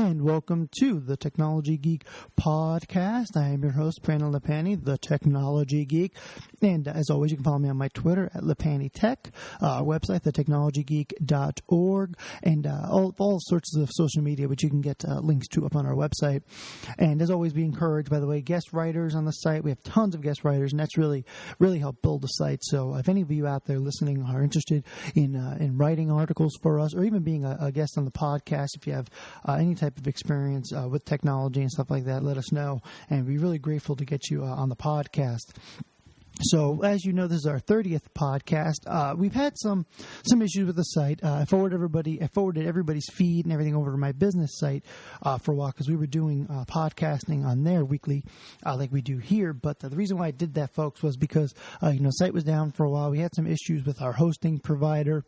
and welcome to the Technology Geek podcast. I am your host, Brandon Lepani, the Technology Geek. And as always, you can follow me on my Twitter at LepaniTech, our website, thetechnologygeek.org, and all sorts of social media, which you can get links to up on our website. And as always, be encouraged, by the way, guest writers on the site. We have tons of guest writers, and that's really helped build the site. So if any of you out there listening are interested in writing articles for us, or even being a guest on the podcast, if you have any type of experience with technology and stuff like that, let us know. And we're really grateful to get you on the podcast. So, as you know, this is our 30th podcast. We've had some issues with the site. I forwarded everybody's feed and everything over to my business site for a while because we were doing podcasting on there weekly like we do here. But the reason why I did that, folks, was because the site was down for a while. We had some issues with our hosting provider.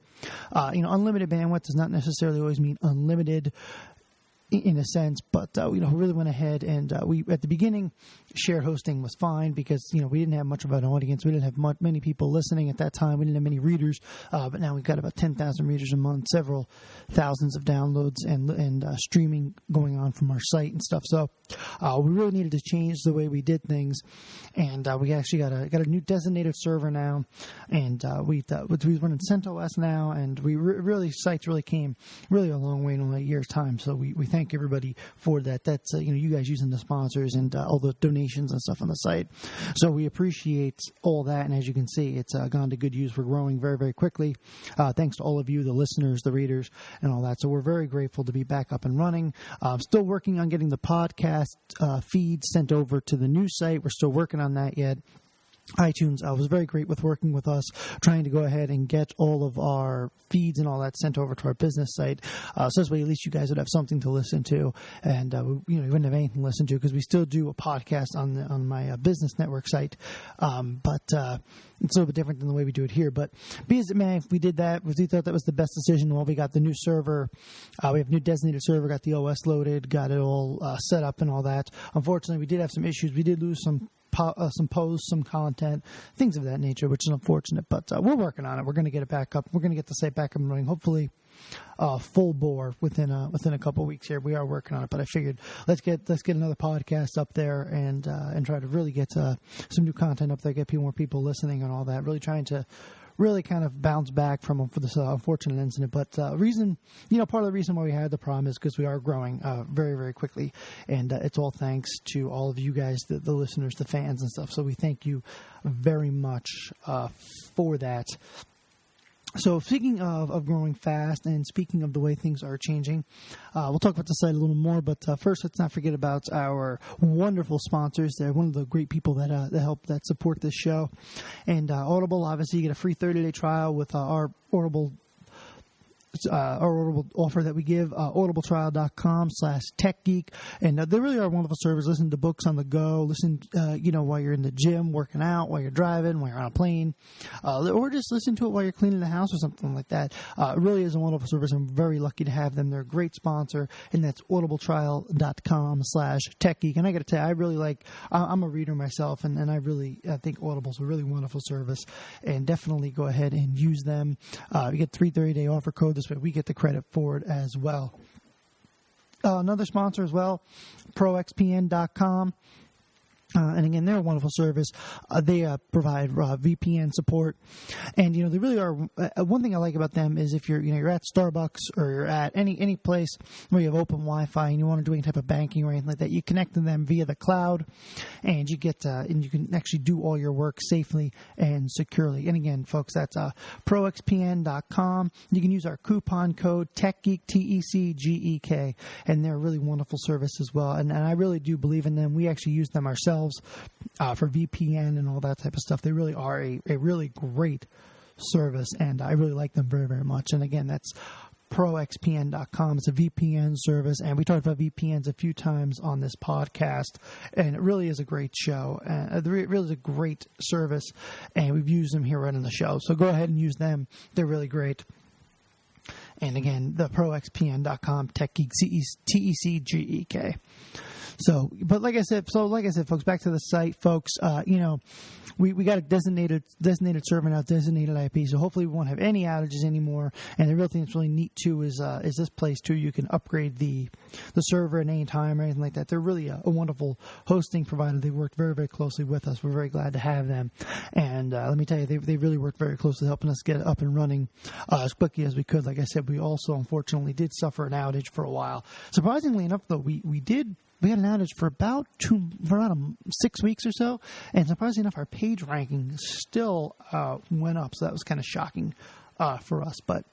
Unlimited bandwidth does not necessarily always mean unlimited in a sense, but we really went ahead and we at the beginning shared hosting was fine because we didn't have much of an audience. We didn't have many people listening at that time. We didn't have many readers, but now we've got about 10,000 readers a month, several thousands of downloads and streaming going on from our site and stuff. So we really needed to change the way we did things, and we actually got a new designated server now, and we're running CentOS now, and sites really came a long way in only a year's time. So we thank everybody for that. That's you guys using the sponsors and all the donations and stuff on the site. So we appreciate all that, and as you can see, it's gone to good use. We're growing very, very quickly. Thanks to all of you, the listeners, the readers, and all that. So we're very grateful to be back up and running. Still working on getting the podcast feeds sent over to the new site. We're still working on that yet. iTunes was very great with working with us, trying to go ahead and get all of our feeds and all that sent over to our business site. So this way, at least you guys would have something to listen to, and you wouldn't have anything to listen to because we still do a podcast on my business network site, but it's a little bit different than the way we do it here. But we did that. We thought that was the best decision. Well, we got the new server. We have a new designated server, got the OS loaded, got it all set up and all that. Unfortunately, we did have some issues. We did lose some posts, some content, things of that nature, which is unfortunate, but we're working on it. We're going to get it back up. We're going to get the site back up and running, hopefully full bore within a couple of weeks here. We are working on it, but I figured let's get another podcast up there and try to really get some new content up there, get more people listening and all that. Really trying to kind of bounce back for this unfortunate incident. But part of the reason why we had the problem is because we are growing very, very quickly. And it's all thanks to all of you guys, the listeners, the fans and stuff. So we thank you very much for that. So speaking of growing fast and speaking of the way things are changing, we'll talk about the site a little more. But first, let's not forget about our wonderful sponsors. They're one of the great people that support this show. And Audible, obviously, you get a free 30-day trial with our Audible offer that we give, audibletrial.com/techgeek. And they really are a wonderful service. Listen to books on the go. Listen, while you're in the gym, working out, while you're driving, while you're on a plane, or just listen to it while you're cleaning the house or something like that. It really is a wonderful service. I'm very lucky to have them. They're a great sponsor, and that's audibletrial.com/techgeek. And I got to tell you, I'm a reader myself, and I think Audible's a really wonderful service, and definitely go ahead and use them. You get 30-day offer code. This way we get the credit for it as well. Another sponsor as well, proxpn.com. And again, they're a wonderful service. They provide VPN support, and they really are. One thing I like about them is if you're at Starbucks or you're at any place where you have open Wi-Fi and you want to do any type of banking or anything like that, you connect to them via the cloud, and you get and you can actually do all your work safely and securely. And again, folks, that's proxpn.com. You can use our coupon code TechGeek, TECGEK, and they're a really wonderful service as well. And I really do believe in them. We actually use them ourselves. For VPN and all that type of stuff. They really are a really great service, and I really like them very, very much. And again, that's proxpn.com. It's a VPN service, and we talked about VPNs a few times on this podcast, and it really is a great show. It really is a great service, and we've used them here right on the show. So go ahead and use them. They're really great. And again, the proxpn.com, TechGeek, TECGEK. So, but like I said, folks, back to the site, folks. We got a designated server now, designated IP. So hopefully we won't have any outages anymore. And the real thing that's really neat too is this place too. You can upgrade the server at any time or anything like that. They're really a wonderful hosting provider. They worked very, very closely with us. We're very glad to have them. And let me tell you, they really worked very closely helping us get up and running as quickly as we could. Like I said, we also unfortunately did suffer an outage for a while. Surprisingly enough, though, we had an outage for about 6 weeks or so, and surprisingly enough, our page ranking still went up. So that was kind of shocking for us. But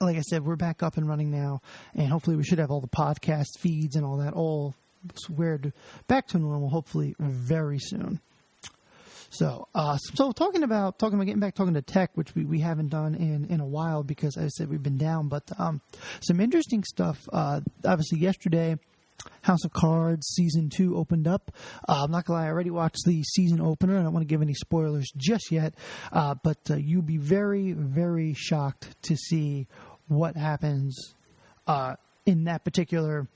like I said, we're back up and running now, and hopefully we should have all the podcast feeds and all that all squared back to normal. Hopefully very soon. So talking about getting back talking to tech, which we haven't done in a while because as I said we've been down. But some interesting stuff. Obviously yesterday, House of Cards Season 2 opened up. I'm not going to lie, I already watched the season opener. I don't want to give any spoilers just yet, but you'll be very, very shocked to see what happens in that particular.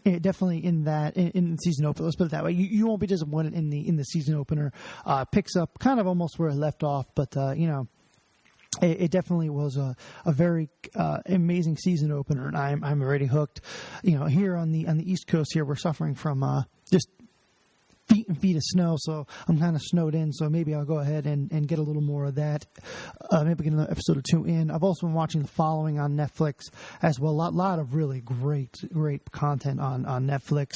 Definitely in the season opener. Let's put it that way. You won't be disappointed in the season opener. Picks up kind of almost where it left off, but It definitely was a very amazing season opener, and I'm already hooked. Here on the East Coast, here we're suffering from just feet and feet of snow, so I'm kind of snowed in. So maybe I'll go ahead and get a little more of that. Maybe get another episode or 2 in. I've also been watching The Following on Netflix as well. A lot of really great content on Netflix.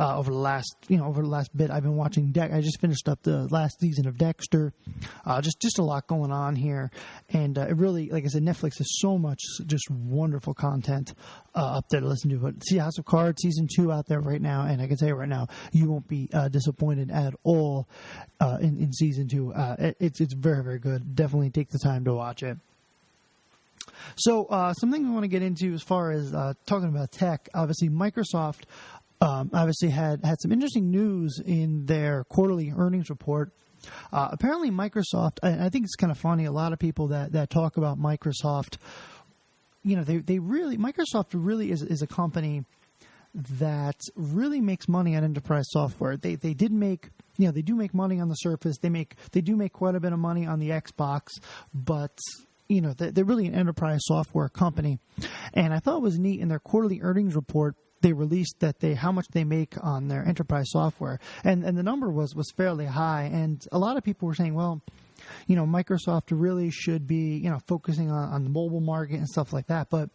Over the last bit, I've been watching I just finished up the last season of Dexter. Just a lot going on here, and it really, like I said, Netflix has so much just wonderful content up there to listen to. But see House of Cards Season 2 out there right now, and I can tell you right now, you won't be disappointed at all in Season 2. It's very, very good. Definitely take the time to watch it. So something I want to get into as far as talking about tech. Obviously, Microsoft. Obviously had some interesting news in their quarterly earnings report. Apparently Microsoft, I think it's kind of funny, a lot of people that talk about Microsoft, Microsoft really is a company that really makes money on enterprise software. They do make money on the Surface. They do make quite a bit of money on the Xbox, but they're really an enterprise software company. And I thought it was neat in their quarterly earnings report. They released how much they make on their enterprise software, and the number was fairly high. And a lot of people were saying, well, Microsoft really should be focusing on the mobile market and stuff like that. But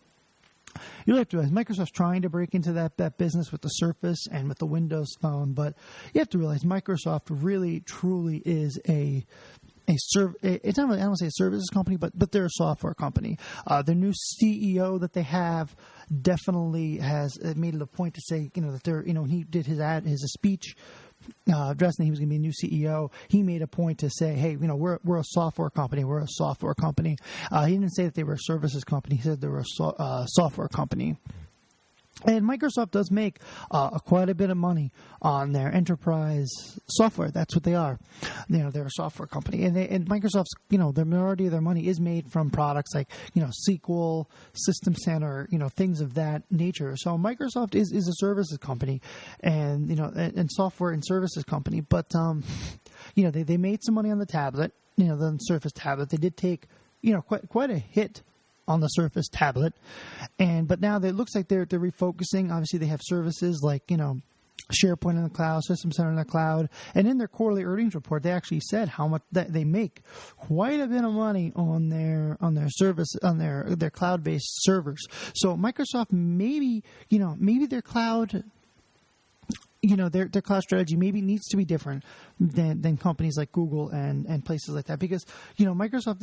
you have to realize Microsoft's trying to break into that business with the Surface and with the Windows Phone. But you have to realize Microsoft really truly is it's not really, I don't say a services company, but they're a software company. Their new CEO that they have definitely has made it a point to say, that they're, he did his speech addressing he was going to be a new CEO. He made a point to say, hey, we're a software company. We're a software company. He didn't say that they were a services company. He said they were a software company. And Microsoft does make quite a bit of money on their enterprise software. That's what they are. They're a software company. And Microsoft's, the majority of their money is made from products like, SQL, System Center, things of that nature. So Microsoft is a services company and, and software and services company. But, they made some money on the tablet, the Surface tablet. They did take, quite a hit on the Surface tablet, but now it looks like they're refocusing. Obviously, they have services like SharePoint in the cloud, System Center in the cloud, and in their quarterly earnings report, they actually said how much that they make quite a bit of money on their service on their cloud-based servers. So Microsoft maybe their cloud. Their cloud strategy maybe needs to be different than companies like Google and places like that because, Microsoft,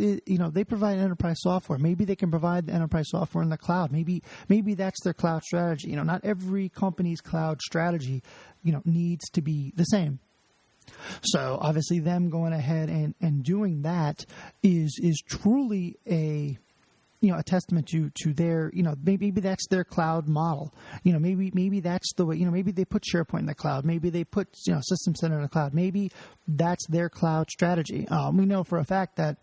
they provide enterprise software. Maybe they can provide the enterprise software in the cloud. Maybe that's their cloud strategy. Not every company's cloud strategy, needs to be the same. So obviously them going ahead and doing that is truly a testament to their, maybe that's their cloud model. Maybe that's the way, maybe they put SharePoint in the cloud. Maybe they put, System Center in the cloud. Maybe that's their cloud strategy. We know for a fact that,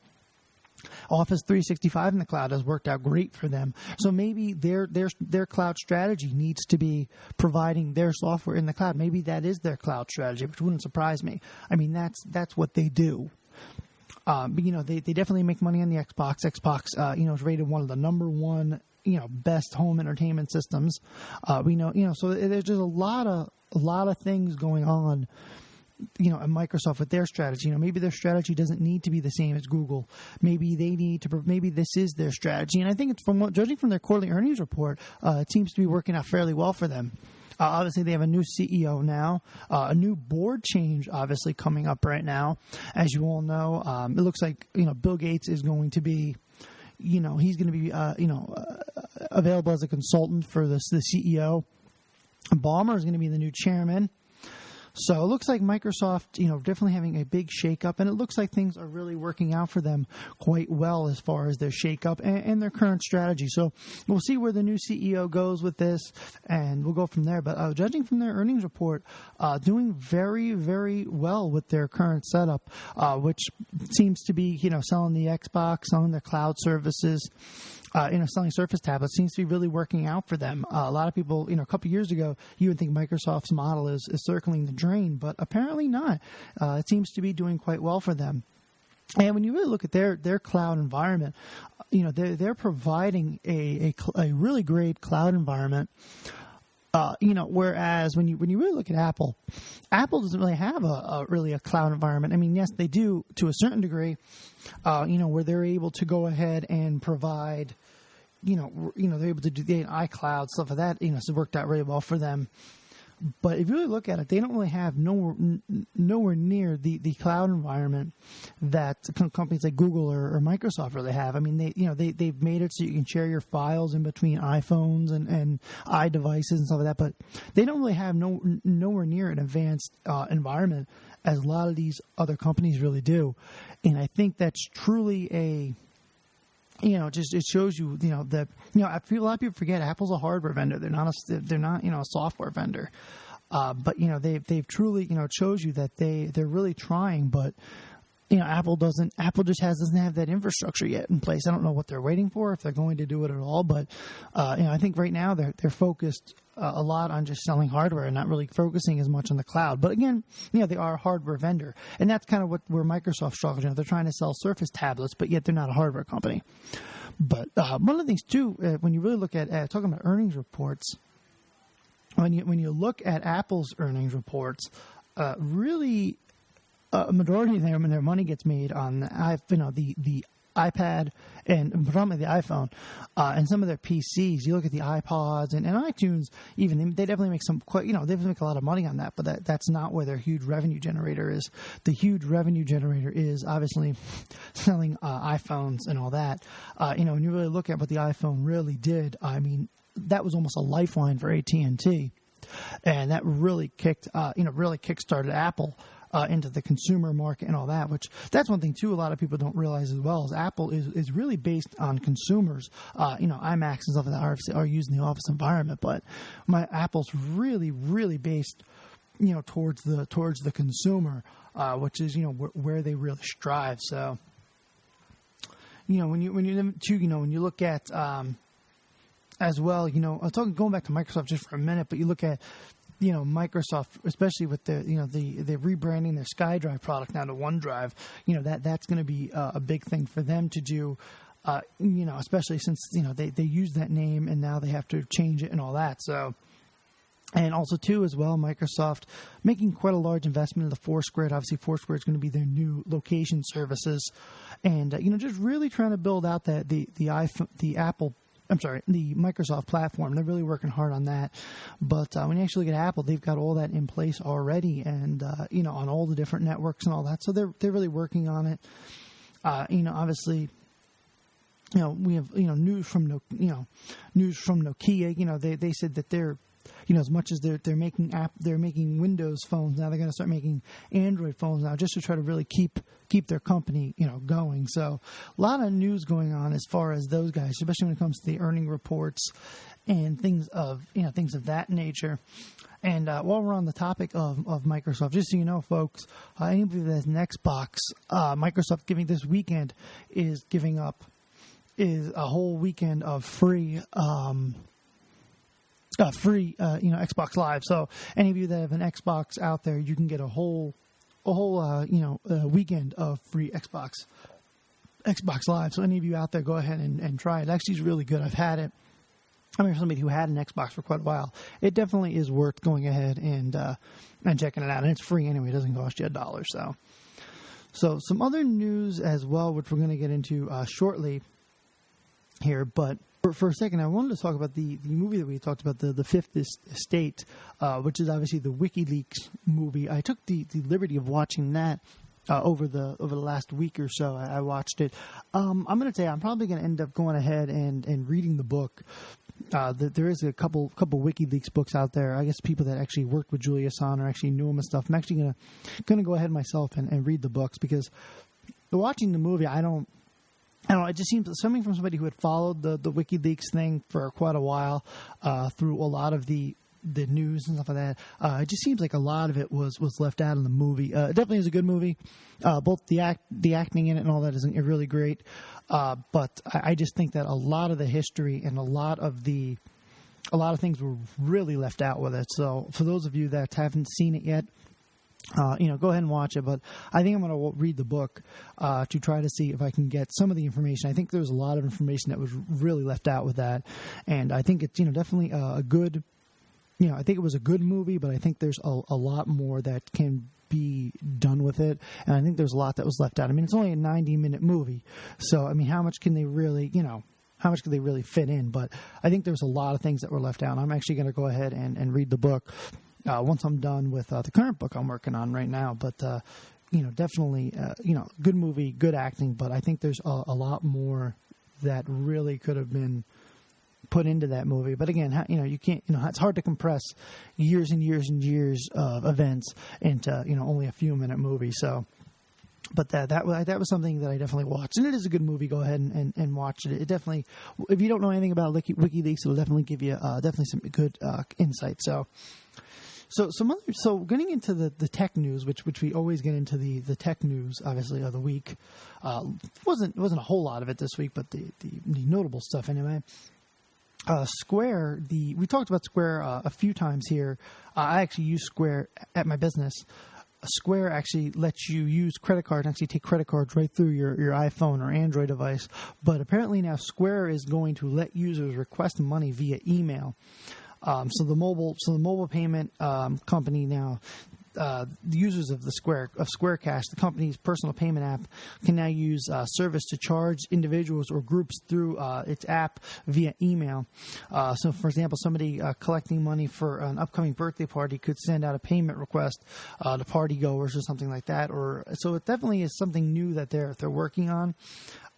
Office 365 in the cloud has worked out great for them. So maybe their cloud strategy needs to be providing their software in the cloud. Maybe that is their cloud strategy, which wouldn't surprise me. I mean, that's what they do. But, they definitely make money on the Xbox. Xbox, is rated one of the number one, best home entertainment systems. We know, so there's just a lot of things going on, at Microsoft with their strategy. Maybe their strategy doesn't need to be the same as Google. Maybe they need to. Maybe this is their strategy. And I think it's judging from their quarterly earnings report, it seems to be working out fairly well for them. Obviously, they have a new CEO now, a new board change obviously coming up right now. As you all know, it looks like Bill Gates is going to be, he's going to be available as a consultant for the CEO. Ballmer is going to be the new chairman. So it looks like Microsoft, definitely having a big shakeup, and it looks like things are really working out for them quite well as far as their shakeup and their current strategy. So we'll see where the new CEO goes with this, and we'll go from there. But judging from their earnings report, doing very, very well with their current setup, which seems to be, selling the Xbox, selling their cloud services. Selling Surface tablets seems to be really working out for them. A lot of people, a couple years ago, you would think Microsoft's model is circling the drain, but apparently not. It seems to be doing quite well for them. And when you really look at their cloud environment, they're providing a really great cloud environment. Whereas when you really look at Apple doesn't really have a cloud environment. I mean, yes, they do to a certain degree, where they're able to go ahead and provide, they're able to do the iCloud, stuff like that, so it worked out really well for them. But if you really look at it, they don't really have nowhere near the cloud environment that companies like Google or Microsoft really have. I mean, they've made it so you can share your files in between iPhones and iDevices and stuff like that. But they don't really have nowhere near an advanced environment as a lot of these other companies really do. And I think that's truly it shows you, that, I feel a lot of people forget Apple's a hardware vendor. They're not a software vendor. But, they've truly, it shows you that they're really trying, but, Apple doesn't have that infrastructure yet in place. I don't know what they're waiting for, if they're going to do it at all, but, I think right now they're focused a lot on just selling hardware and not really focusing as much on the cloud. But again, they are a hardware vendor, and that's kind of where Microsoft struggles. They're trying to sell Surface tablets, but yet they're not a hardware company. But one of the things too, when you really look at talking about earnings reports, when you look at Apple's earnings reports, really a majority of their money gets made on the iPad and predominantly the iPhone, and some of their PCs. You look at the iPods and iTunes, even they definitely make they make a lot of money on that, but that's not where their huge revenue generator is. The huge revenue generator is obviously selling iPhones and all that. When you really look at what the iPhone really did, I mean, that was almost a lifeline for AT&T, and that really kickstarted Apple into the consumer market and all that, which that's one thing too a lot of people don't realize as well, is Apple is really based on consumers. iMacs and stuff like that are used in the office environment, but Apple's really, really based towards the consumer, which is where they really strive. So when you look at as well, going back to Microsoft just for a minute, but you look at Microsoft, especially with the rebranding their SkyDrive product now to OneDrive, that's going to be a big thing for them to do, especially since, they use that name and now they have to change it and all that. So, and also too, as well, Microsoft making quite a large investment in the Foursquare. Obviously, Foursquare is going to be their new location services, and just really trying to build out the Microsoft platform. They're really working hard on that. But when you actually look at Apple, they've got all that in place already, and on all the different networks and all that. So they're really working on it. Obviously, we have news from Nokia. They said that they're as much as they're making Windows phones now, they're going to start making Android phones now, just to try to really keep their company, going. So a lot of news going on as far as those guys, especially when it comes to the earning reports and things of that nature. And while we're on the topic of Microsoft, just so you know, folks, anybody that has an Xbox, Microsoft this weekend is giving up a whole weekend of free Xbox Live. So any of you that have an Xbox out there, you can get a whole weekend of free Xbox Live. So any of you out there, go ahead and try it. Actually, it's really good. I've had it. I mean, for somebody who had an Xbox for quite a while, it definitely is worth going ahead and checking it out. And it's free anyway; it doesn't cost you $1. So some other news as well, which we're going to get into shortly here, but. For a second, I wanted to talk about the movie that we talked about, the Fifth Estate, which is obviously the WikiLeaks movie. I took the liberty of watching that over the last week or so. I watched it. I'm going to say I'm probably going to end up going ahead and reading the book. There is a couple WikiLeaks books out there. I guess people that actually worked with Julian Assange or actually knew him and stuff. I'm actually going to go ahead myself and read the books, because watching the movie, I don't know, it just seems something from somebody who had followed the WikiLeaks thing for quite a while, through a lot of the news and stuff like that. It just seems like a lot of it was left out in the movie. It definitely is a good movie. Both the acting in it and all that is really great. But I just think that a lot of the history and a lot of things were really left out with it. So for those of you that haven't seen it yet, go ahead and watch it. But I think I'm going to read the book to try to see if I can get some of the information. I think there's a lot of information that was really left out with that, and I think it's definitely a good. I think it was a good movie, but I think there's a lot more that can be done with it, and I think there's a lot that was left out. I mean, it's only a 90-minute movie, so I mean, how much can they really, how much could they really fit in? But I think there's a lot of things that were left out. I'm actually going to go ahead and read the book once I'm done with the current book I'm working on right now. But definitely, good movie, good acting, but I think there's a lot more that really could have been put into that movie. But again, you can't, it's hard to compress years and years and years of events into, only a few minute movie. So, but that was something that I definitely watched, and it is a good movie. Go ahead and watch it. It definitely, if you don't know anything about WikiLeaks, it'll definitely give you definitely some good insight. So getting into the tech news, which we always get into the tech news, obviously, of the week. Wasn't a whole lot of it this week, but the notable stuff anyway. Square, we talked about Square a few times here. I actually use Square at my business. Square actually lets you use credit cards and actually take credit cards right through your iPhone or Android device. But apparently now Square is going to let users request money via email. So the mobile payment company now, the users of Square Cash, the company's personal payment app, can now use service to charge individuals or groups through its app via email. So, for example, somebody collecting money for an upcoming birthday party could send out a payment request to party goers or something like that. So it definitely is something new that they're working on.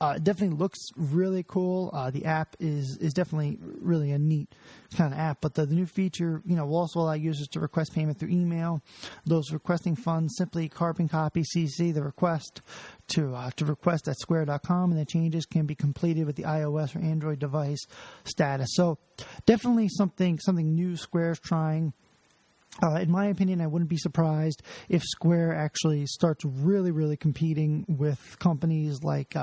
It definitely looks really cool. The app is definitely really a neat kind of app. But the new feature, will also allow users to request payment through email. Those requesting funds simply carbon copy CC the request to request at square.com, and the changes can be completed with the iOS or Android device status. So definitely something new Square's trying. In my opinion, I wouldn't be surprised if Square actually starts really, really competing with companies like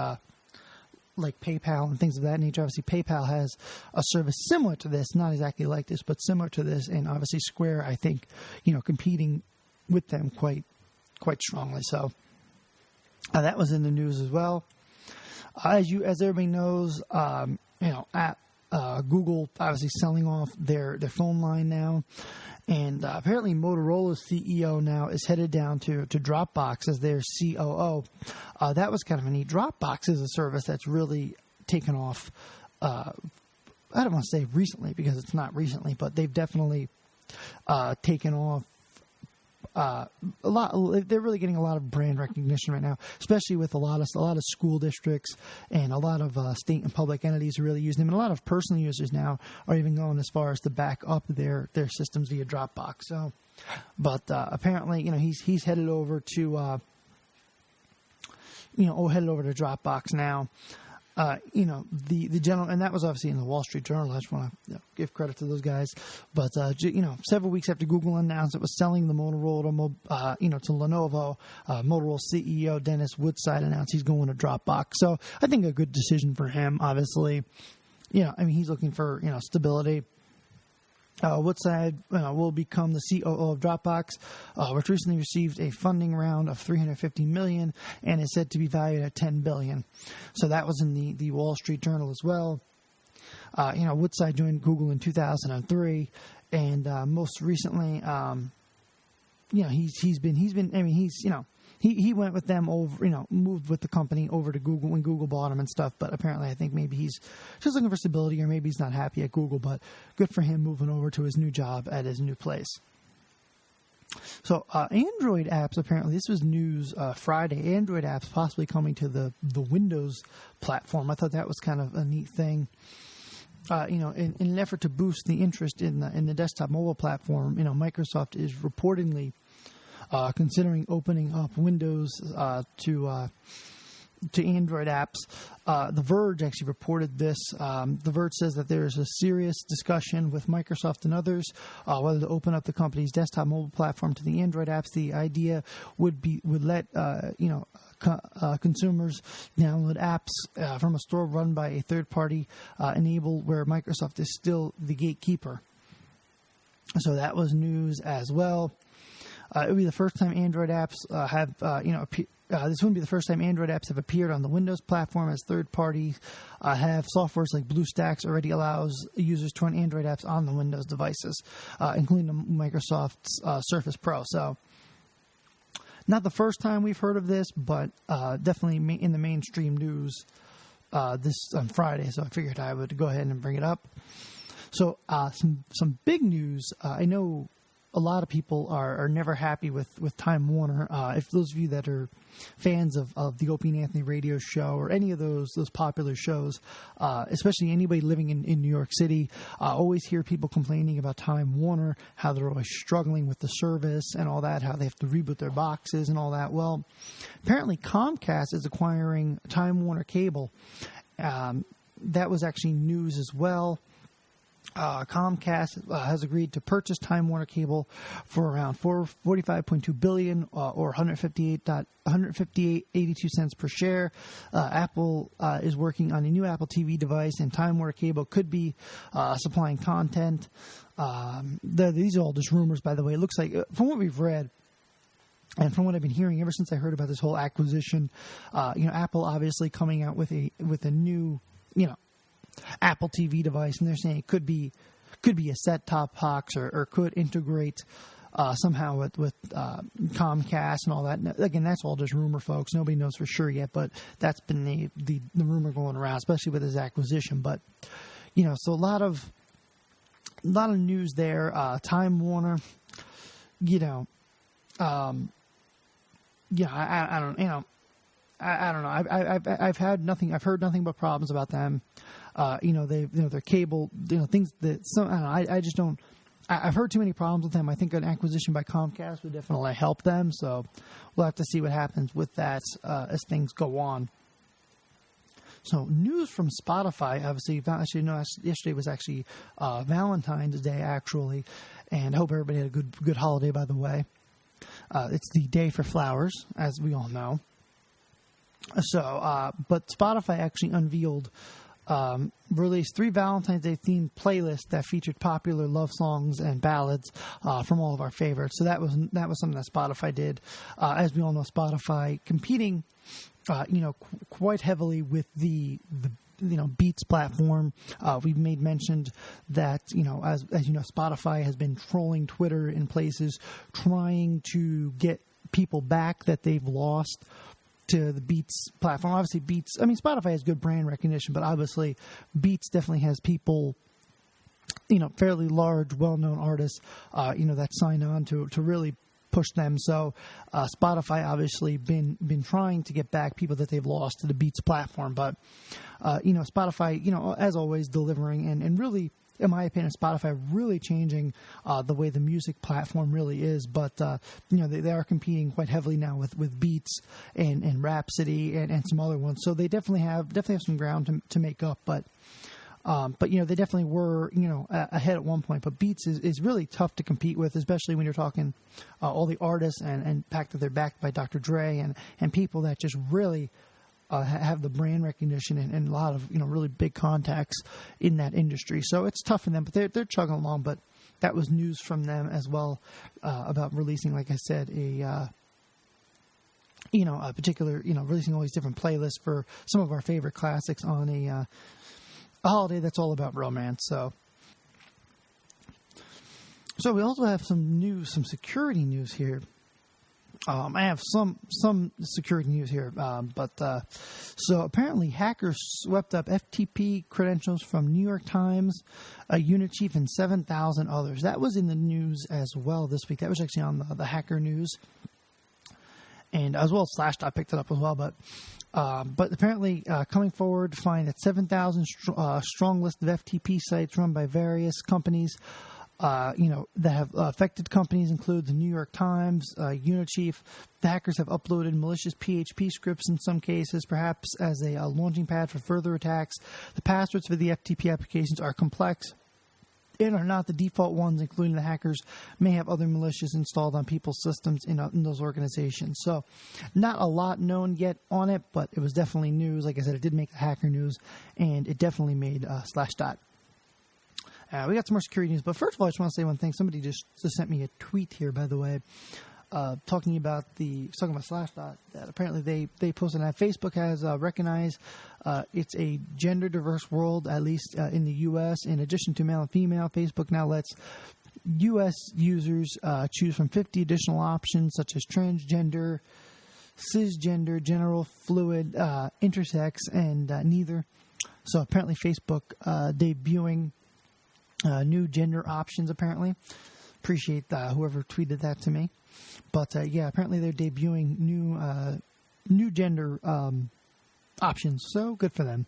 PayPal and things of that nature. Obviously, PayPal has a service similar to this, not exactly like this, but similar to this. And obviously, Square, I think, competing with them quite strongly. So that was in the news as well. As everybody knows, Google obviously selling off their phone line now. And apparently Motorola's CEO now is headed down to Dropbox as their COO. That was kind of a neat. Dropbox is a service that's really taken off. I don't want to say recently because it's not recently, but they've definitely taken off they're really getting a lot of brand recognition right now, especially with a lot of school districts and a lot of state and public entities are really using them, and a lot of personal users now are even going as far as to back up their systems via Dropbox. So, but apparently, he's headed over to headed over to Dropbox now. The general, and that was obviously in the Wall Street Journal. I just want to give credit to those guys. But, several weeks after Google announced it was selling the Motorola to Lenovo, Motorola CEO Dennis Woodside announced he's going to Dropbox. So I think a good decision for him, obviously. He's looking for, stability. Woodside will become the COO of Dropbox, which recently received a funding round of $350 million and is said to be valued at $10 billion. So that was in the Wall Street Journal as well. Woodside joined Google in 2003, and most recently, He went with them over, moved with the company over to Google when Google bought him and stuff. But apparently, I think maybe he's just looking for stability, or maybe he's not happy at Google. But good for him moving over to his new job at his new place. So Android apps, apparently, this was news Friday. Android apps possibly coming to the Windows platform. I thought that was kind of a neat thing. In an effort to boost the interest in the desktop mobile platform, Microsoft is reportedly considering opening up Windows to Android apps. The Verge actually reported this. The Verge says that there is a serious discussion with Microsoft and others whether to open up the company's desktop mobile platform to the Android apps. The idea would let consumers download apps from a store run by a third party, enabled where Microsoft is still the gatekeeper. So that was news as well. It would be the first time Android apps this wouldn't be the first time Android apps have appeared on the Windows platform, as third parties have softwares like BlueStacks already allows users to run Android apps on the Windows devices, including Microsoft's Surface Pro. So, not the first time we've heard of this, but definitely in the mainstream news this on Friday. So I figured I would go ahead and bring it up. So some big news. I know a lot of people are never happy with Time Warner. If those of you that are fans of the Opie and Anthony radio show or any of those popular shows, especially anybody living in New York City, always hear people complaining about Time Warner, how they're always struggling with the service and all that, how they have to reboot their boxes and all that. Well, apparently Comcast is acquiring Time Warner Cable. That was actually news as well. Comcast has agreed to purchase Time Warner Cable for around $45.2 billion, or 158.82 cents per share. Apple is working on a new Apple TV device, and Time Warner Cable could be supplying content. These are all just rumors, by the way. It looks like, from what we've read, and from what I've been hearing ever since I heard about this whole acquisition, Apple obviously coming out with a new, Apple TV device, and they're saying it could be a set-top box or could integrate somehow with Comcast and all that. And again, that's all just rumor, folks. Nobody knows for sure yet, but that's been the rumor going around, especially with this acquisition. But so a lot of news there. Time Warner, I don't know. I've heard nothing but problems about them. Their cable, things that I just don't. I've heard too many problems with them. I think an acquisition by Comcast would definitely help them. So we'll have to see what happens with that as things go on. So news from Spotify, obviously, yesterday was actually Valentine's Day, actually, and I hope everybody had a good holiday, by the way. It's the day for flowers, as we all know. So, but Spotify actually released 3 Valentine's Day themed playlists that featured popular love songs and ballads from all of our favorites. So that was something that Spotify did. As we all know, Spotify competing, quite heavily with the Beats platform. We've mentioned that, as you know, Spotify has been trolling Twitter in places, trying to get people back that they've lost to the Beats platform. Obviously, Spotify has good brand recognition, but obviously Beats definitely has people, fairly large, well-known artists, that sign on to really push them. So Spotify obviously been trying to get back people that they've lost to the Beats platform. But, Spotify, as always, delivering and really, in my opinion, Spotify really changing the way the music platform really is. But, they are competing quite heavily now with Beats and Rhapsody and some other ones. So they definitely have some ground to make up. But they definitely were, ahead at one point. But Beats is really tough to compete with, especially when you're talking all the artists and the fact that they're backed by Dr. Dre and people that just really have the brand recognition and a lot of, really big contacts in that industry. So it's tough for them, but they're chugging along. But that was news from them as well about releasing, like I said, a particular, releasing all these different playlists for some of our favorite classics on a holiday that's all about romance. So we also have some security news here. I have some security news here, so apparently hackers swept up FTP credentials from New York Times, Unichief, and 7,000 others. That was in the news as well this week. That was actually on the Hacker News, and as well as Slashdot picked it up as well. But apparently, coming forward to find that 7,000 strong list of FTP sites run by various companies. That have affected companies include the New York Times, Unichief. The hackers have uploaded malicious PHP scripts in some cases, perhaps as a launching pad for further attacks. The passwords for the FTP applications are complex and are not the default ones, including the hackers may have other malicious installed on people's systems in those organizations. So not a lot known yet on it, but it was definitely news. Like I said, it did make the Hacker News, and it definitely made Slashdot. We got some more security news, but first of all, I just want to say one thing. Somebody just sent me a tweet here, by the way, talking about Slashdot. That apparently they posted that Facebook has recognized it's a gender diverse world, at least in the U.S. In addition to male and female, Facebook now lets U.S. users choose from 50 additional options such as transgender, cisgender, general, fluid, intersex, and neither. So apparently Facebook debuting new gender options, apparently. Appreciate whoever tweeted that to me. But, apparently they're debuting new gender options. So good for them.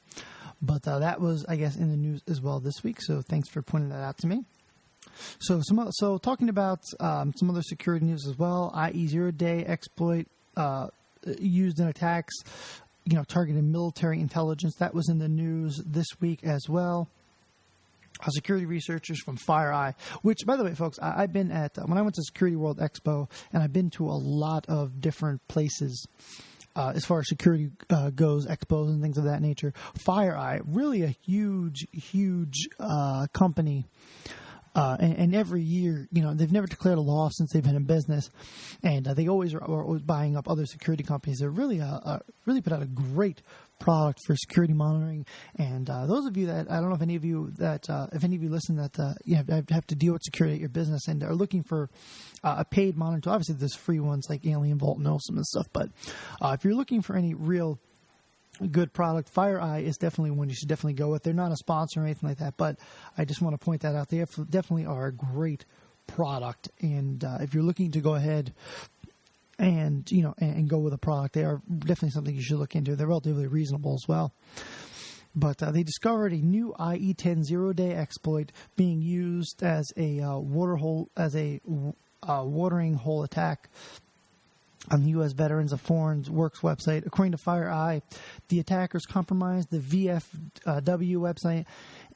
But that was, I guess, in the news as well this week. So thanks for pointing that out to me. So talking about some other security news as well, i.e. zero-day exploit used in attacks, targeting military intelligence. That was in the news this week as well. Security researchers from FireEye, which, by the way, folks, I've been at, when I went to Security World Expo, and I've been to a lot of different places as far as security goes, expos and things of that nature. FireEye, really a huge company. And every year, they've never declared a loss since they've been in business, and they always are always buying up other security companies. They're really put out a great product for security monitoring. And those of you that, I don't know if any of you listen that have to deal with security at your business and are looking for a paid monitor. Obviously, there's free ones like Alien Vault and Awesome and stuff. But if you're looking for any real good product, FireEye is definitely one you should definitely go with. They're not a sponsor or anything like that, but I just want to point that out. They definitely are a great product, and if you're looking to go ahead and go with a product, they are definitely something you should look into. They're relatively reasonable as well. But they discovered a new IE10 zero-day exploit being used as a watering hole attack on the U.S. Veterans of Foreign Works website. According to FireEye, the attackers compromised the VFW website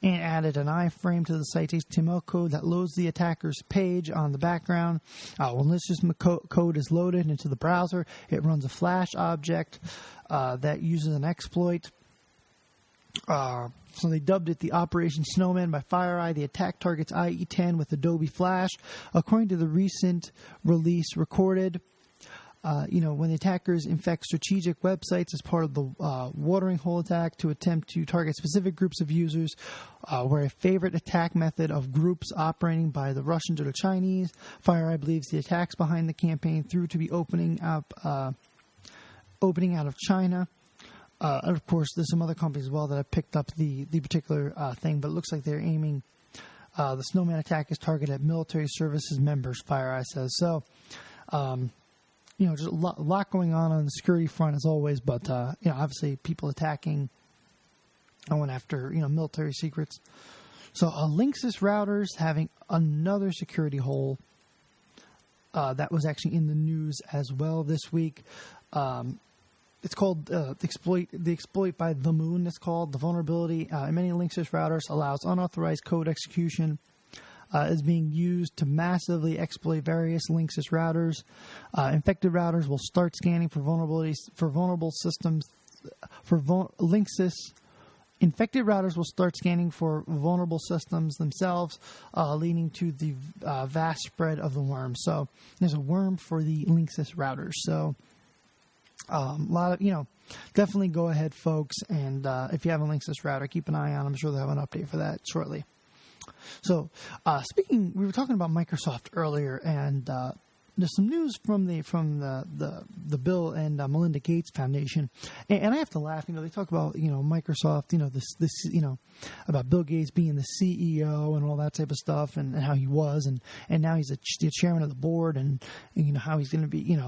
and added an iframe to the site's HTML code that loads the attacker's page on the background. When this code is loaded into the browser, it runs a Flash object that uses an exploit. So they dubbed it the Operation Snowman by FireEye. The attack targets IE10 with Adobe Flash. According to the recent release recorded, when the attackers infect strategic websites as part of the watering hole attack to attempt to target specific groups of users, where a favorite attack method of groups operating by the Russians or the Chinese. FireEye believes the attacks behind the campaign through to be opening out of China. And of course, there's some other companies as well that have picked up the particular thing, but it looks like they're aiming. The Snowman attack is targeted at military services members, FireEye says. So, Just a lot going on the security front as always, but, obviously people attacking, going after, military secrets. So Linksys routers having another security hole that was actually in the news as well this week. It's called the exploit by the Moon. It's called the vulnerability in many Linksys routers allows unauthorized code execution. Is being used to massively exploit various Linksys routers. Infected routers will start scanning for vulnerabilities for vulnerable systems. Linksys infected routers will start scanning for vulnerable systems themselves, leading to the vast spread of the worm. So there's a worm for the Linksys routers. So a lot of definitely go ahead, folks, and if you have a Linksys router, keep an eye on. I'm sure they'll have an update for that shortly. So, we were talking about Microsoft earlier, and there's some news from the Bill and Melinda Gates Foundation, and I have to laugh. They talk about Microsoft, this about Bill Gates being the CEO and all that type of stuff, and how he was, and now he's the chairman of the board, and how he's going to be,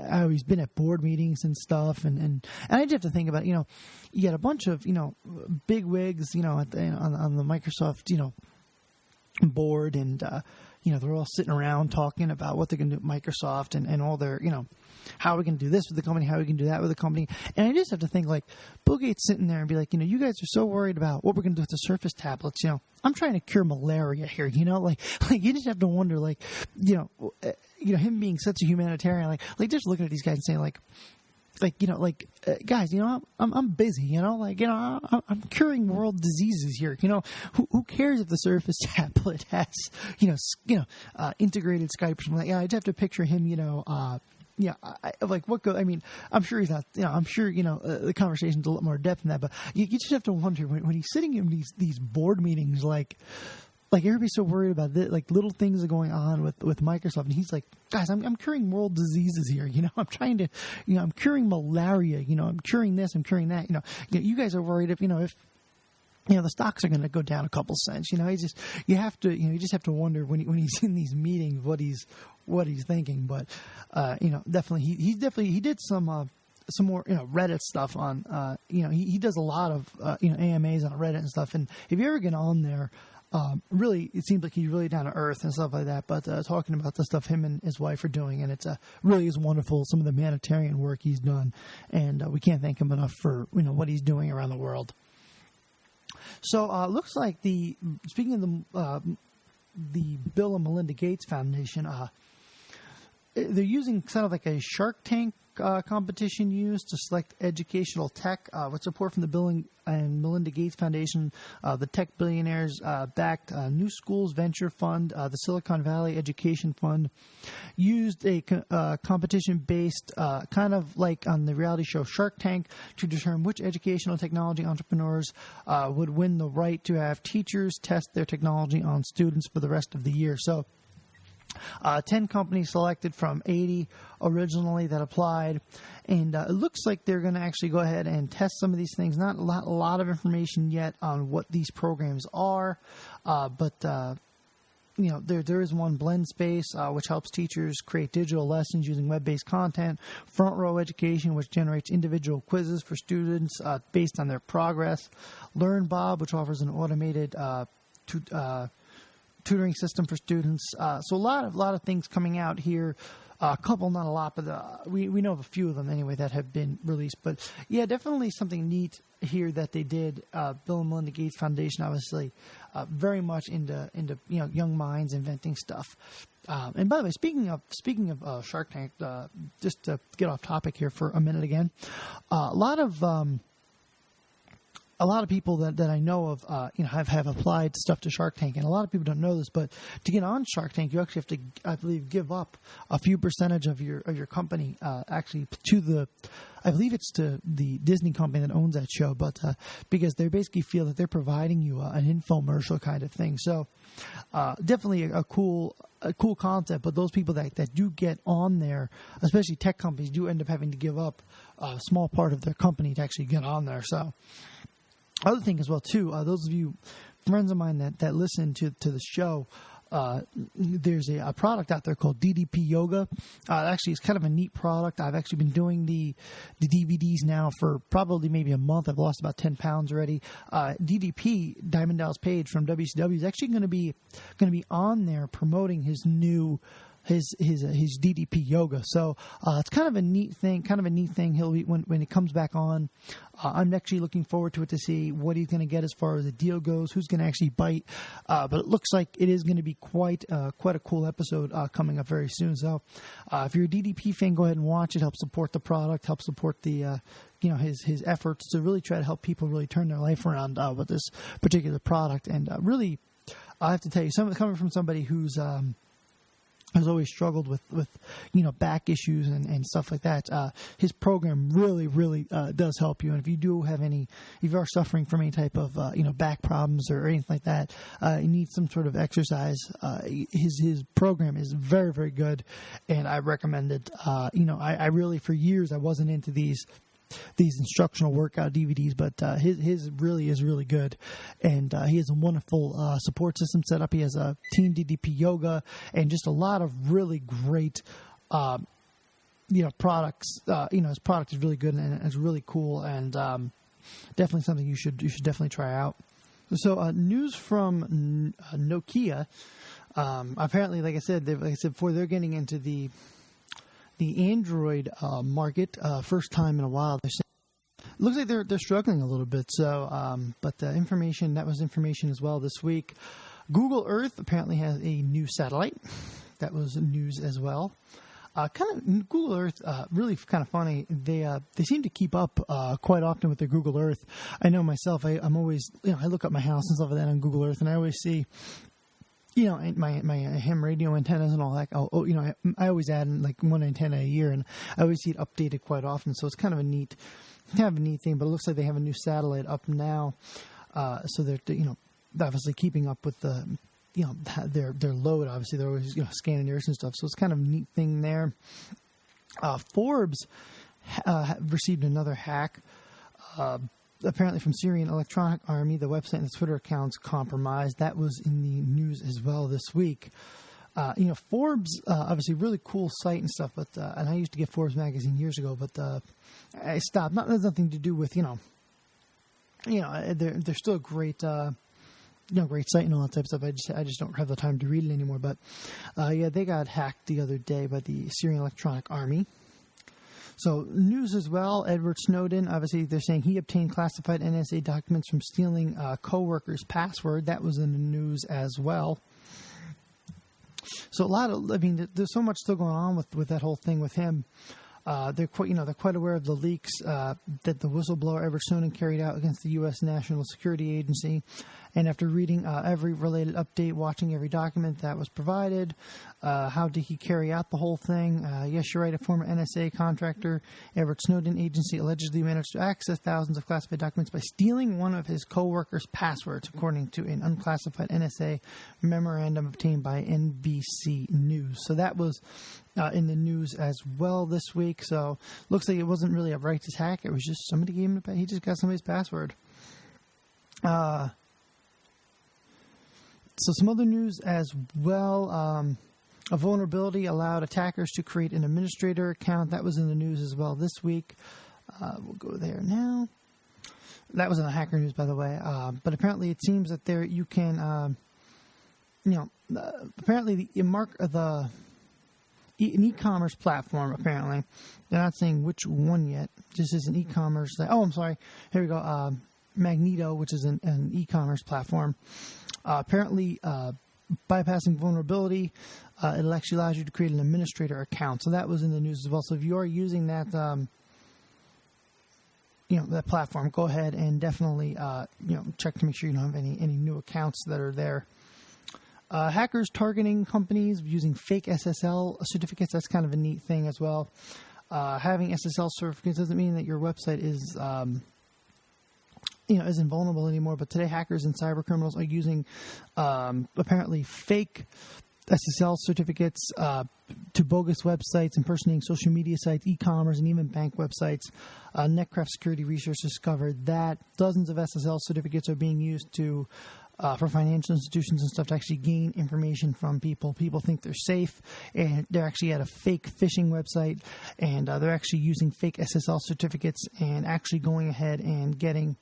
how he's been at board meetings and stuff, and I just have to think about you got a bunch of big wigs on the Microsoft board, and they're all sitting around talking about what they're going to do at Microsoft and all their how we can do this with the company, how we can do that with the company. And I just have to think, like, Bill Gates sitting there and be like, you guys are so worried about what we're going to do with the Surface tablets. I'm trying to cure malaria here, like you just have to wonder, like, him being such a humanitarian, like just looking at these guys and saying, guys, I'm busy, I'm curing world diseases here. Who cares if the Surface tablet has, integrated Skype or something like that? I just have to picture him, I'm sure he's not, I'm sure, the conversation's a lot more depth than that, but you just have to wonder when he's sitting in these board meetings, like everybody's so worried about this, like little things are going on with Microsoft, and he's like, guys, I'm curing world diseases here. I'm trying to, I'm curing malaria. I'm curing this, I'm curing that. You guys are worried if the stocks are going to go down a couple cents. You just have to wonder when he's in these meetings what he's thinking. But definitely he did some more Reddit stuff on he does a lot of AMAs on Reddit and stuff. And if you ever get on there. Really, it seems like he's really down to earth and stuff like that. But talking about the stuff him and his wife are doing, and it's really is wonderful. Some of the humanitarian work he's done, and we can't thank him enough for what he's doing around the world. So looks like speaking of the Bill and Melinda Gates Foundation, they're using kind of like a Shark Tank competition used to select educational tech with support from the Bill and Melinda Gates Foundation. The tech billionaires backed New Schools Venture Fund, the Silicon Valley Education Fund, used a competition-based, kind of like on the reality show Shark Tank, to determine which educational technology entrepreneurs would win the right to have teachers test their technology on students for the rest of the year. So 10 companies selected from 80 originally that applied, and it looks like they're going to actually go ahead and test some of these things. Not a lot of information yet on what these programs are, but there is one, Blend Space, which helps teachers create digital lessons using web-based content. Front Row Education, which generates individual quizzes for students based on their progress. Learn Bob, which offers an automated tutoring system for students. So a lot of things coming out here. A couple, not a lot, but we know of a few of them anyway that have been released. But yeah, definitely something neat here that they did. Bill and Melinda Gates Foundation, obviously, very much into young minds inventing stuff. And by the way, speaking of Shark Tank, just to get off topic here for a minute again, a lot of people that I know of, have applied stuff to Shark Tank, and a lot of people don't know this, but to get on Shark Tank, you actually have to, I believe, give up a few percentage of your company, actually to I believe it's to the Disney company that owns that show, but because they basically feel that they're providing you an infomercial kind of thing. So definitely a cool concept, but those people that do get on there, especially tech companies, do end up having to give up a small part of their company to actually get on there. So. Other thing as well, too, those of you, friends of mine that listen to the show, there's a product out there called DDP Yoga. Actually, it's kind of a neat product. I've actually been doing the DVDs now for probably maybe a month. I've lost about 10 pounds already. DDP, Diamond Dallas Page from WCW, is actually going to be on there promoting his new his DDP Yoga. So it's kind of a neat thing. He'll be when it comes back on. I'm actually looking forward to it to see what he's going to get as far as the deal goes. Who's going to actually bite? But it looks like it is going to be quite a cool episode coming up very soon. So if you're a DDP fan, go ahead and watch it. Help support the product. Help support the his efforts to really try to help people really turn their life around with this particular product. And really, I have to tell you, coming from somebody who's has always struggled with back issues and stuff like that. His program really does help you. And if you do have if you are suffering from any type of back problems or anything like that, you need some sort of exercise. His program is very, very good, and I recommend it. I really, for years I wasn't into these instructional workout DVDs, but his really is really good, and he has a wonderful support system set up. He has a Team DDP Yoga and just a lot of really great products. His product is really good and it's really cool, and definitely something you should definitely try out. So news from Nokia. Apparently, like I said before, they're getting into the Android market, first time in a while. Looks like they're struggling a little bit. So, but the information as well this week. Google Earth apparently has a new satellite. That was news as well. Google Earth, really kind of funny. They seem to keep up quite often with their Google Earth. I know myself. I'm always I look up my house and stuff like that on Google Earth, and I always see. My ham radio antennas and all that. I always add in like one antenna a year, and I always see it updated quite often. So it's kind of a neat thing. But it looks like they have a new satellite up now, so they're obviously keeping up with the their load. Obviously, they're always scanning the Earth and stuff. So it's kind of a neat thing there. Forbes received another hack. Apparently from Syrian Electronic Army, the website and the Twitter accounts compromised. That was in the news as well this week. Forbes, obviously really cool site and stuff, but and I used to get Forbes magazine years ago, but I stopped. There's nothing to do with they're still a great great site and all that type of stuff. I just don't have the time to read it anymore. But they got hacked the other day by the Syrian Electronic Army. So news as well, Edward Snowden, obviously they're saying he obtained classified NSA documents from stealing a co-worker's password. That was in the news as well. So there's so much still going on with that whole thing with him. They're quite aware of the leaks that the whistleblower Edward Snowden carried out against the U.S. National Security Agency. And after reading every related update, watching every document that was provided, how did he carry out the whole thing? Yes, you're right. A former NSA contractor, Edward Snowden agency allegedly managed to access thousands of classified documents by stealing one of his co-workers' passwords, according to an unclassified NSA memorandum obtained by NBC News. So that was in the news as well this week. So looks like it wasn't really a righteous hack. It was just somebody gave him he just got somebody's password. So some other news as well. A vulnerability allowed attackers to create an administrator account. That was in the news as well this week. We'll go there now. That was in the hacker news, by the way. But apparently it seems that you can, apparently an e-commerce platform, apparently. They're not saying which one yet. This is an e-commerce. I'm sorry. Here we go. Magneto, which is an e-commerce platform. Apparently, bypassing vulnerability, it actually allows you to create an administrator account. So that was in the news as well. So if you are using that, that platform, go ahead and definitely, check to make sure you don't have any new accounts that are there. Hackers targeting companies using fake SSL certificates. That's kind of a neat thing as well. Having SSL certificates doesn't mean that your website is, isn't vulnerable anymore. But today, hackers and cyber criminals are using apparently fake SSL certificates to bogus websites, impersonating social media sites, e-commerce, and even bank websites. Netcraft Security Research discovered that dozens of SSL certificates are being used to for financial institutions and stuff to actually gain information from people. People think they're safe, and they're actually at a fake phishing website, and they're actually using fake SSL certificates and actually going ahead and getting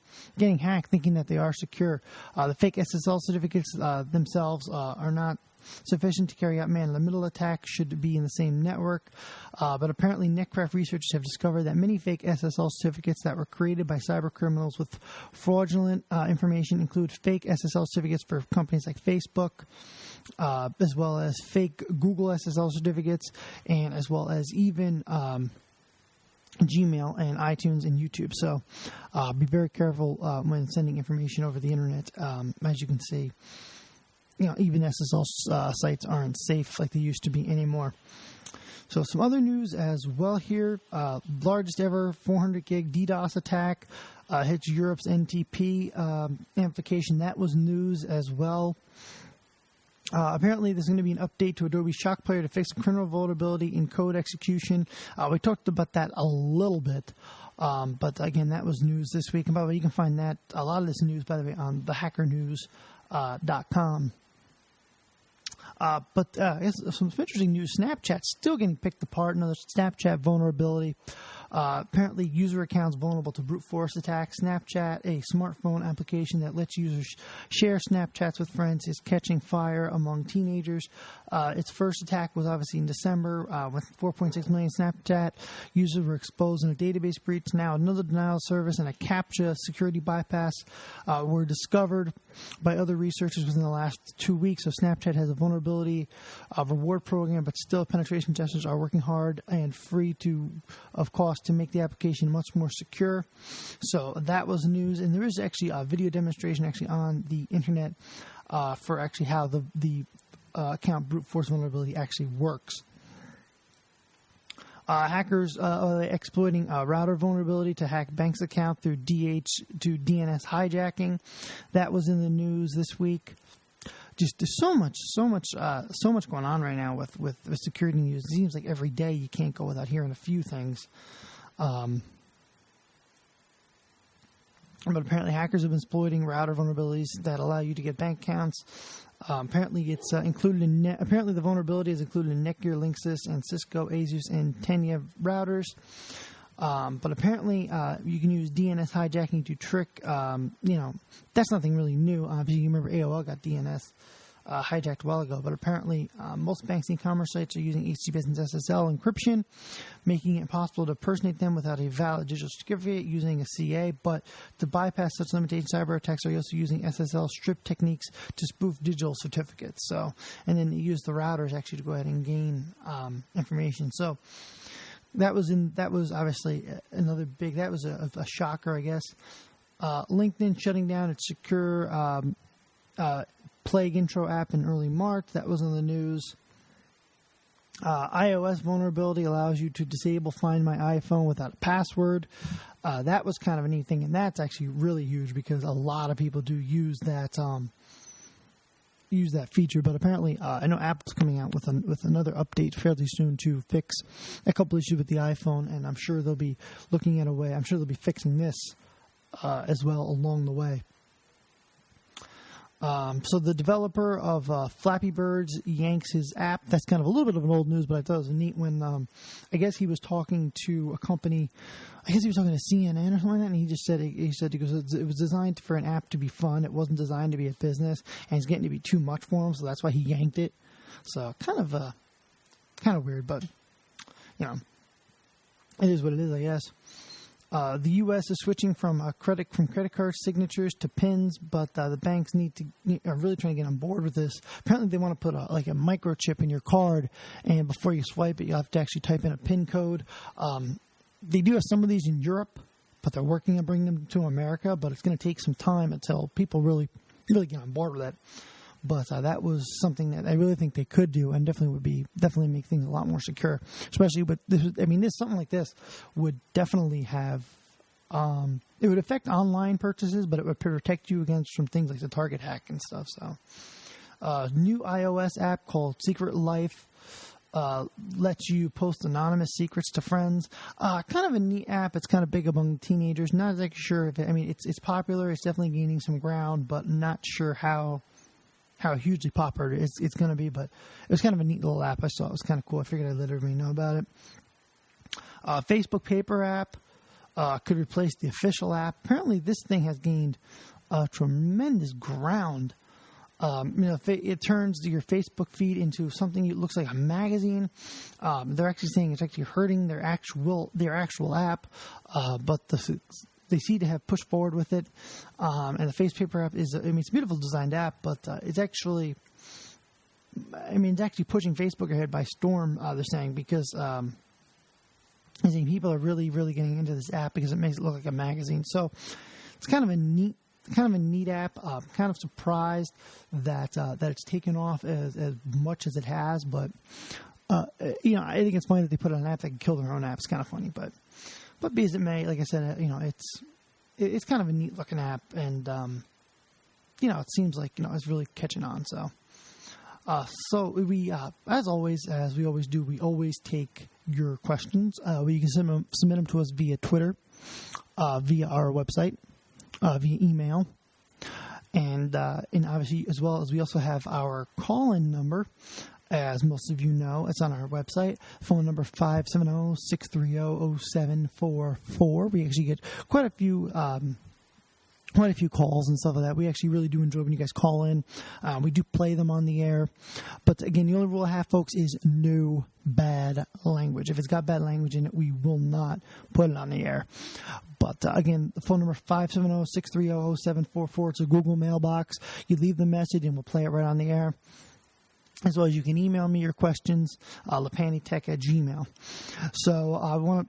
hacked, thinking that they are secure. The fake SSL certificates themselves are not sufficient to carry out man-in-the-middle attacks, should be in the same network. But apparently Netcraft researchers have discovered that many fake SSL certificates that were created by cyber criminals with fraudulent information include fake SSL certificates for companies like Facebook, as well as fake Google SSL certificates, and as well as even Gmail and iTunes and YouTube. So be very careful when sending information over the internet. As you can see, even SSL sites aren't safe like they used to be anymore. So some other news as well here. Largest ever 400 gig DDoS attack hits Europe's NTP amplification. That was news as well. Apparently, there's going to be an update to Adobe Shock Player to fix criminal vulnerability in code execution. We talked about that a little bit. But again, that was news this week. And by the way, you can find that, a lot of this news, by the way, on thehackernews.com. But some interesting news. Snapchat's still getting picked apart. Another Snapchat vulnerability. Apparently, user accounts vulnerable to brute force attacks. Snapchat, a smartphone application that lets users share Snapchats with friends, is catching fire among teenagers. Its first attack was obviously in December with 4.6 million Snapchat users were exposed in a database breach. Now, another denial of service and a CAPTCHA security bypass were discovered by other researchers within the last 2 weeks. So Snapchat has a vulnerability reward program, but still penetration testers are working hard and free of cost to make the application much more secure. So that was news, and there is actually a video demonstration actually on the internet for actually how the account brute force vulnerability actually works. Hackers are exploiting router vulnerability to hack bank's account through DNS hijacking. That was in the news this week. Just there's so much going on right now with security news. It seems like every day you can't go without hearing a few things. But apparently hackers have been exploiting router vulnerabilities that allow you to get bank accounts. Apparently it's included in apparently the vulnerability is included in Netgear, Linksys, and Cisco, Asus, and Tenya routers. But apparently you can use DNS hijacking to trick. That's nothing really new. Obviously, you remember AOL got DNS hijacked a while ago, but apparently most banks and e-commerce sites are using HTTPS and SSL encryption, making it impossible to impersonate them without a valid digital certificate using a CA. But to bypass such limitations, cyber attacks are also using SSL strip techniques to spoof digital certificates. So, and then you use the routers actually to go ahead and gain information. So that was obviously another big. That was a shocker, I guess. LinkedIn shutting down its secure Plague intro app in early March. That was in the news. iOS vulnerability allows you to disable Find My iPhone without a password. That was kind of a neat thing, and that's actually really huge because a lot of people do use that feature. But apparently, I know Apple's coming out with another update fairly soon to fix a couple issues with the iPhone, and I'm sure they'll be looking at a way. I'm sure they'll be fixing this as well along the way. So the developer of Flappy Birds yanks his app. That's kind of a little bit of an old news, but I thought it was neat when I guess he was talking to a company. I guess he was talking to CNN or something like that, and he just said it was designed for an app to be fun. It wasn't designed to be a business, and it's getting to be too much for him, so that's why he yanked it. So kind of weird, but it is what it is, I guess. The U.S. is switching from credit card signatures to PINs, but the banks are really trying to get on board with this. Apparently, they want to put a microchip in your card, and before you swipe it, you have to actually type in a PIN code. They do have some of these in Europe, but they're working on bringing them to America. But it's going to take some time until people really get on board with that. But that was something that I really think they could do, and definitely make things a lot more secure. Especially with something like this would definitely have. It would affect online purchases, but it would protect you against from things like the Target hack and stuff. So, new iOS app called Secret Life lets you post anonymous secrets to friends. Kind of a neat app. It's kind of big among teenagers. Not exactly sure if it's popular. It's definitely gaining some ground, but not sure how hugely popular it's going to be. But it was kind of a neat little app I saw. It was kind of cool. I figured I'd let everybody know about it. Facebook Paper app could replace the official app. Apparently, this thing has gained tremendous ground. It turns your Facebook feed into something that looks like a magazine. They're actually saying it's actually hurting their actual app, but they seem to have pushed forward with it. And the Face Paper app it's a beautiful designed app, but it's actually pushing Facebook ahead by storm. They're saying because I think people are really, really getting into this app because it makes it look like a magazine. So it's kind of a neat app. Kind of surprised that it's taken off as much as it has, but I think it's funny that they put it on an app that can kill their own app. It's kind of funny, but be as it may, like I said, it's kind of a neat looking app, and it seems like it's really catching on. So we, as we always do, we always take your questions. You can submit them to us via Twitter, via our website, via email, and obviously, as well as we also have our call-in number, as most of you know. It's on our website. Phone number 570-630-0744. We actually get quite a few calls and stuff like that. We actually really do enjoy when you guys call in. We do play them on the air. But again, the only rule I have, folks, is no bad language. If it's got bad language in it, we will not put it on the air. But again, the phone number 570-630-0744. It's a Google mailbox. You leave the message and we'll play it right on the air. As well as you can email me your questions, lapanytech@gmail.com. So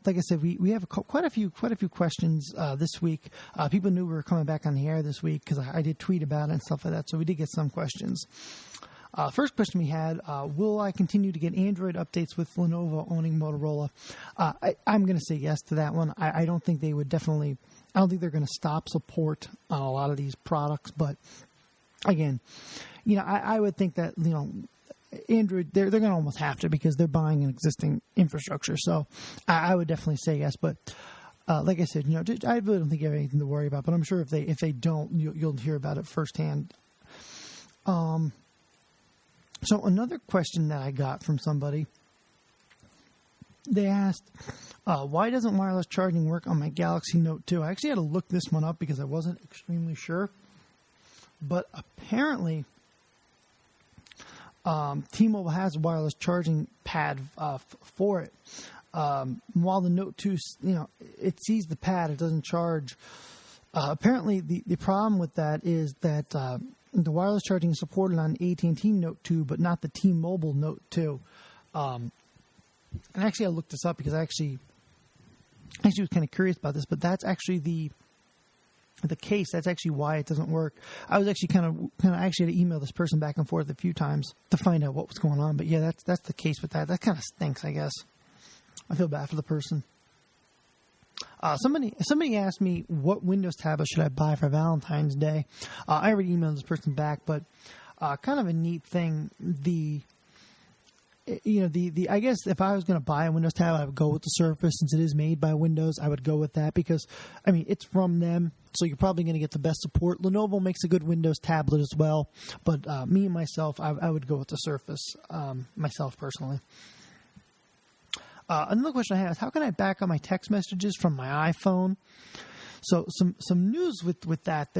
like I said, we have quite a few questions this week. People knew we were coming back on the air this week because I did tweet about it and stuff like that. So we did get some questions. First question we had: will I continue to get Android updates with Lenovo owning Motorola? I'm going to say yes to that one. I don't think they would definitely. I don't think they're going to stop support on a lot of these products, but again, I would think that Android, they're going to almost have to because they're buying an existing infrastructure. So I would definitely say yes. But like I said, I really don't think you have anything to worry about. But I'm sure if they don't, you'll hear about it firsthand. So another question that I got from somebody, they asked, why doesn't wireless charging work on my Galaxy Note 2? I actually had to look this one up because I wasn't extremely sure. But apparently, T-Mobile has a wireless charging pad for it. While the Note 2, it sees the pad, it doesn't charge. Apparently, the problem with that is that the wireless charging is supported on AT&T Note 2, but not the T-Mobile Note 2. And actually, I looked this up because I actually was kind of curious about this, but that's actually the case. That's actually why it doesn't work. I was actually kind of actually had to email this person back and forth a few times to find out what was going on. But yeah, that's the case with that. That kind of stinks, I guess. I feel bad for the person. Somebody asked me what Windows tablet should I buy for Valentine's Day. I already emailed this person back, but kind of a neat thing. I guess if I was going to buy a Windows tablet, I would go with the Surface. Since it is made by Windows, I would go with that because, it's from them, so you're probably going to get the best support. Lenovo makes a good Windows tablet as well, but me and myself, I would go with the Surface, myself personally. Another question I have is, how can I back up my text messages from my iPhone? So some news with that.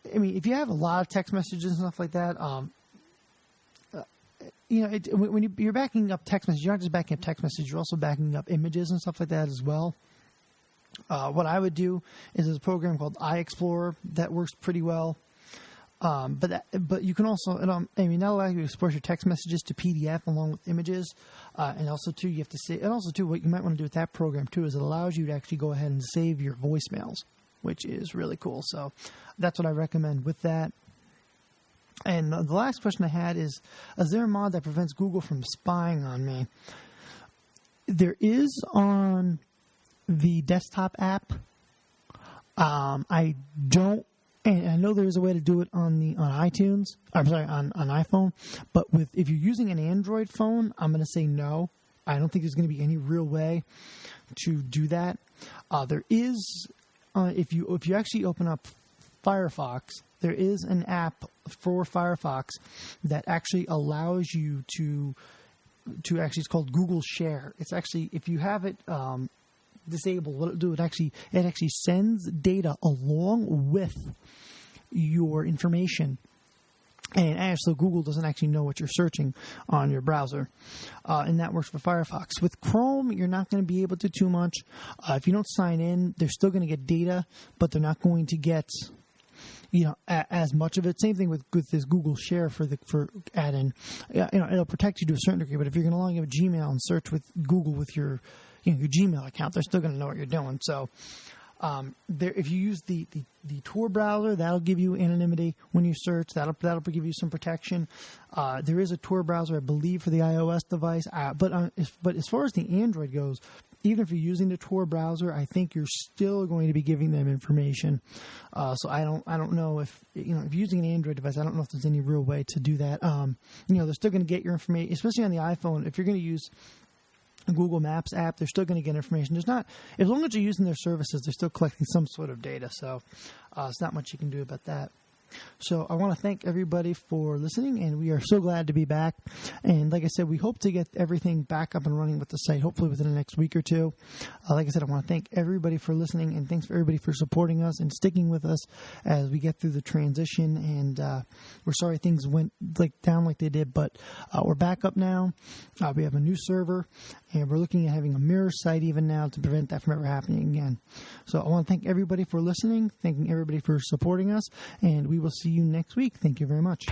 If you have a lot of text messages and stuff like that, when you're backing up text messages, you're not just backing up text messages, you're also backing up images and stuff like that as well. What I would do is there's a program called iExplorer that works pretty well. But you can also, that'll allow you to export your text messages to PDF along with images. And also too, you have to say, and also too, what you might want to do with that program too is it allows you to actually go ahead and save your voicemails, which is really cool. So that's what I recommend with that. And the last question I had is there a mod that prevents Google from spying on me? There is on the desktop app. I don't And I know there is a way to do it on iTunes. I'm sorry, on iPhone. But if you're using an Android phone, I'm going to say no. I don't think there's going to be any real way to do that. There is, if you actually open up Firefox, there is an app for Firefox that actually allows you to actually, it's called Google Share. It's actually, if you have it disabled, what it'll do, it actually sends data along with your information. And actually, Google doesn't actually know what you're searching on your browser. And that works for Firefox. With Chrome, you're not going to be able to too much. If you don't sign in, they're still going to get data, but they're not going to get, as much of it. Same thing with this Google Share for add-in. It'll protect you to a certain degree, but if you're going to log in with Gmail and search with Google with your Gmail account, they're still going to know what you're doing. So if you use the Tor browser, that'll give you anonymity when you search. That'll give you some protection. There is a Tor browser, I believe, for the iOS device. But as far as the Android goes, even if you're using the Tor browser, I think you're still going to be giving them information. So I don't know if if you're using an Android device, I don't know if there's any real way to do that. They're still going to get your information, especially on the iPhone. If you're going to use a Google Maps app, they're still going to get information. There's not, as long as you're using their services, they're still collecting some sort of data. So it's not much you can do about that. So I want to thank everybody for listening, and we are so glad to be back. And like I said, we hope to get everything back up and running with the site, hopefully within the next week or two. Like I said, I want to thank everybody for listening, and thanks for everybody for supporting us and sticking with us as we get through the transition. And we're sorry things went down like they did, but we're back up now. We have a new server, and we're looking at having a mirror site even now to prevent that from ever happening again. So I want to thank everybody for listening, thanking everybody for supporting us, and we will see you next week. Thank you very much.